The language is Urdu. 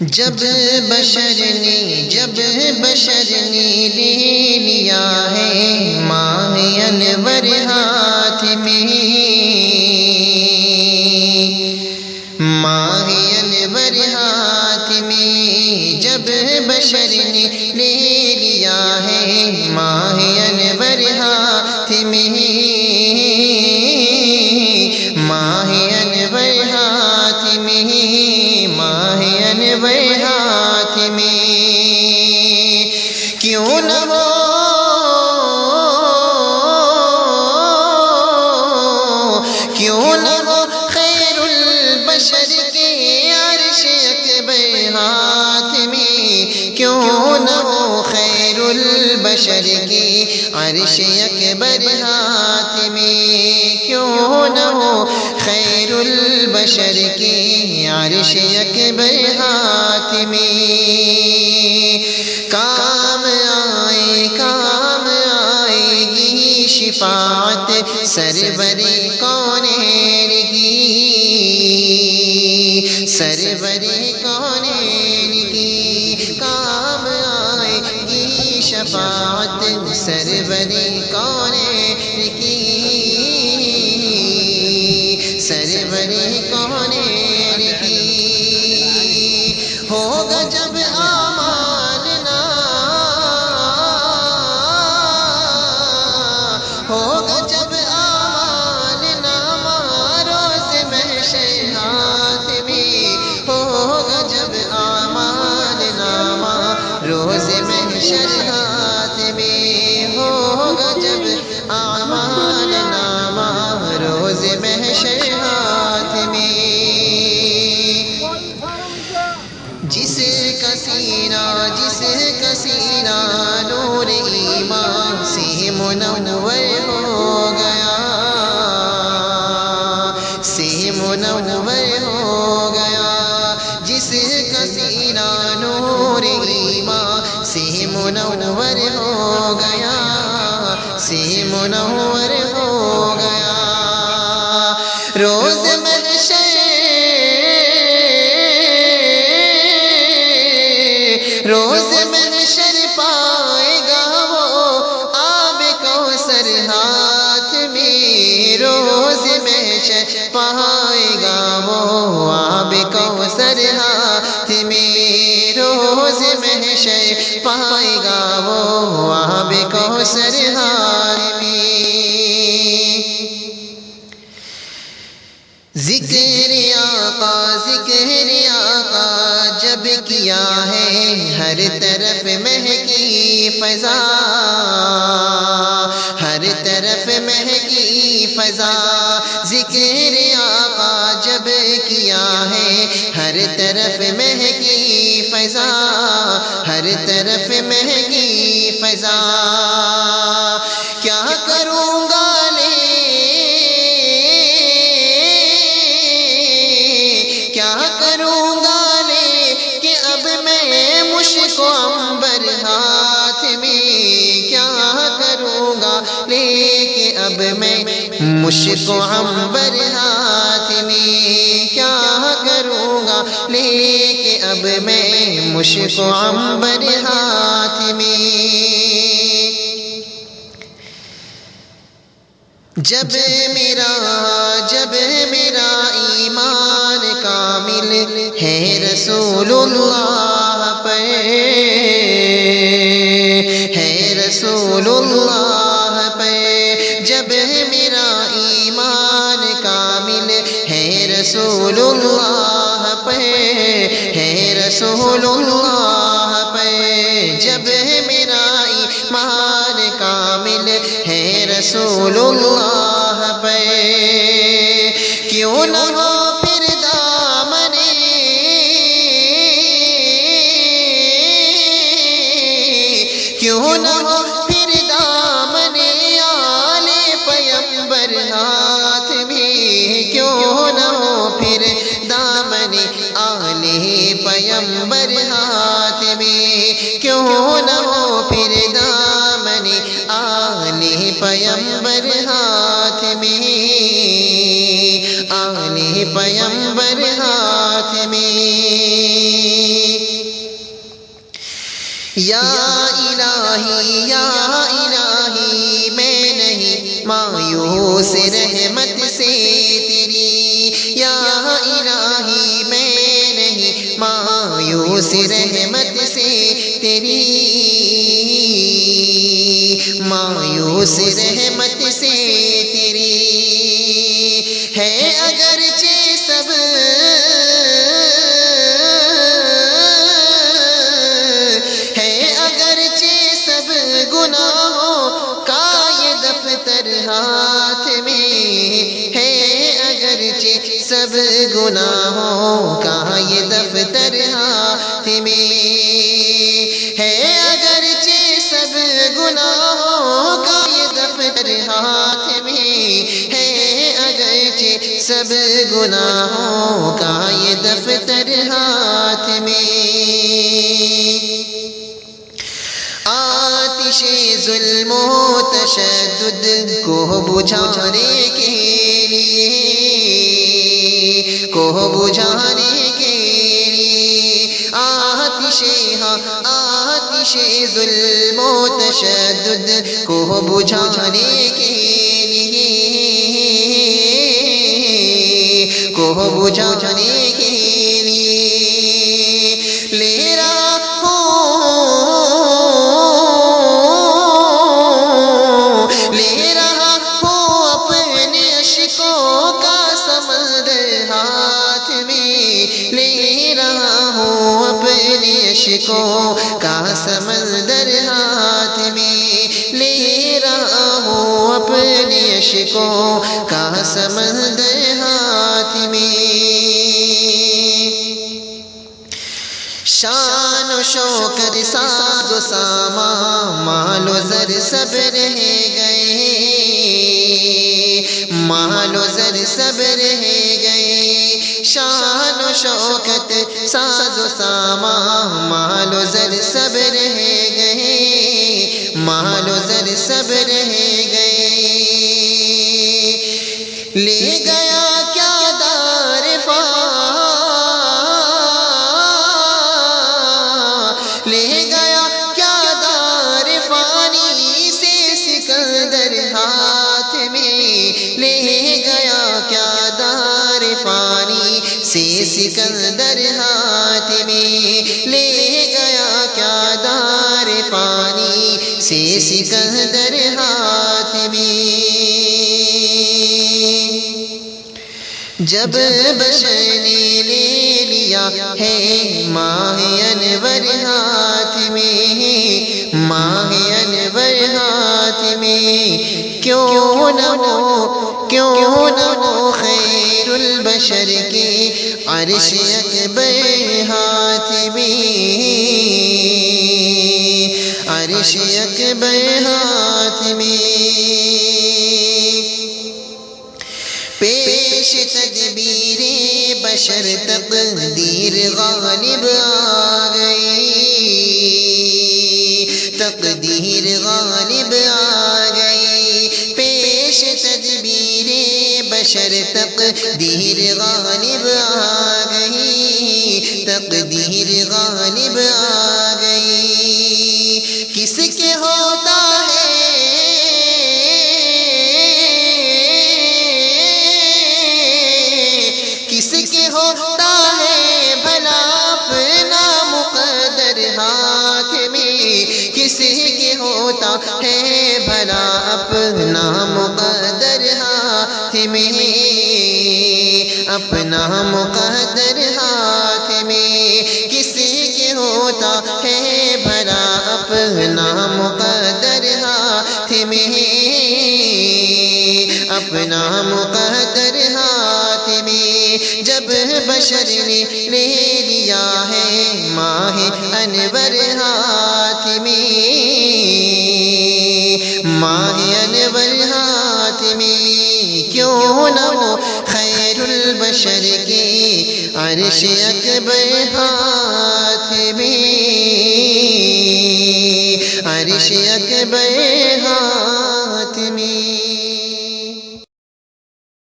جب بشر نے لے لیا ہے ماہ انور ہاتھ میں، ماہ انور ہاتھ میں، جب بشر نے لے لیا ہے ماہ انور ہاتھ میں، ماہ انور ہاتھ میں، ماہ انور ہاتھ میں، کیوں نہ ہو خیر البشر کے عرش اکبر ہاتھ میں، کیوں نہ ہو خیر البشر کے عرش اکبر ہاتھ میں، کیوں نہ ہو خیر البشر کے عرش اکبر ہاتھ میں، کام آئے گی شفاعت سرور کونین کی، سرور کونین کی، کام آئے گی شفاعت سرور کونین کی، سرور کونین کی، ہوگا جب ہوگا جب آمال نامہ روز محشر ہاتھ میں، ہوگا جب آمال نامہ روز محشر ہاتھ میں، ہوگا جب آمال نامہ روز محشر ہاتھ میں، جس کا سینہ نور ایمان سے منور ہو گیا، سے منور ہو گیا، جس کا سینہ نور ایمان سے منور ہو گیا، سے منور ہو گیا، روز محشر پائے گا وہ آب کوثر ہاتھ میں، روز محشر پائے گا وہ آب کوثر ہاتھ میں، روز محشر پائے گا وہ آب کوثر ہاتھ میں، ذکر آقا جب کیا ہے ہر طرف مہکی فضا، ہر طرف مہکی فضا، ذکر آقا جب کیا ہے ہر طرف مہکی فضا، ہر طرف مہکی فضا، کیا کروں گا مشک و عنبر ہاتھ میں، کیا کروں گا لے کے اب میں مشک و عنبر ہاتھ میں، کیا کروں گا لے کے اب میں مشک و عنبر ہاتھ میں، جب میرا ایمان کامل ہے رسول اللہ پر، ہے رسول اللہ پر، جب میرا ایمان کامل ہے رسول اللہ پر، ہے رسول اللہ پر، جب میرا ایمان کامل ہے رسول اللہ پر، کیوں نہ ہو پھر دامن، کیوں نہ ہو پھر دامن آل پیمبر ہاتھ میں، کیوں نہ ہو پھر دامن آل پیمبر ہاتھ میں، کیوں نہ ہو پھر دامن آل پیمبر ہاتھ میں، آل پیمبر ہاتھ میں، یا الہی یا الہی میں نہیں مایوس رحمت سے تیری، یا الہی میں نہیں مایوس رحمت سے تیری، مایوس رحمت سے تیری ہے اگرچہ سب گناہوں کا یہ دفتر ہاتھ میں ہے، اگرچہ سب گناہوں کا یہ دفتر ہاتھ میں ہے، اگرچہ سب گناہوں کا یہ دفتر ہاتھ میں ہے، اگرچہ سب گناہوں کا یہ دفتر ہاتھ میں۔ آتش ظلم و تشدد کو بجھانے کے لیے، کو بجھانے کے لیے آتش ظلم و تشدد کو بجھانے کے لیے، کو بجھانے کے لیے لے رہا عشقوں کا سمندر ہاتھ میں، لے رہا ہوں اپنے عشقوں کا سمندر ہاتھ میں۔ شان و شوکت ساز و سامان مال و زر سب رہ گئے، مال و زر سب رہ گئے، شان و شوکت ساز و سامان مال و زر سب رہ گئے، مال و زر سب رہ گئے، لے گیا کیا دار لے گیا کیا دار فانی سے سکندر ہاتھ میں، لے گیا کیا دار فانی سے سکندر ہاتھ میں، لے گیا کیا دار فانی سے سکندر ہاتھ میں۔ جب بشر نے لے لیا ہے ماہ انور ہاتھ میں، ماہ انور ہاتھ میں، کیوں نہ ہو خیر البشر کے عرش اکبر ہاتھ میں، عرش اکبر ہاتھ میں۔ پیش تدبیر بشر تقدیر غالب آ گئی، تقدیر غالب آ گئی، پیش تدبیر بشر تقدیر غالب آ گئی، تقدیر غالب آ گئی۔ کس کے ہوتا ہے ہوتا ہے بھلا اپنا مقدر ہاتھ میں، کسی کے ہوتا ہے بھلا اپنا مقدر ہاتھ میں، اپنا مقدر ہاتھ میں، کسی کے ہوتا ہے بھلا اپنا مقدر ہاتھ میں، اپنا مقدر ہاتھ میں۔ جب بشر نے لے لیا ہے ماہ انور ہاتھ میں، ماہ انور ہاتھ میں، کیوں نہ ہو خیر البشر کے عرش اکبر ہاتھ میں، عرش اکبر ہاتھ میں۔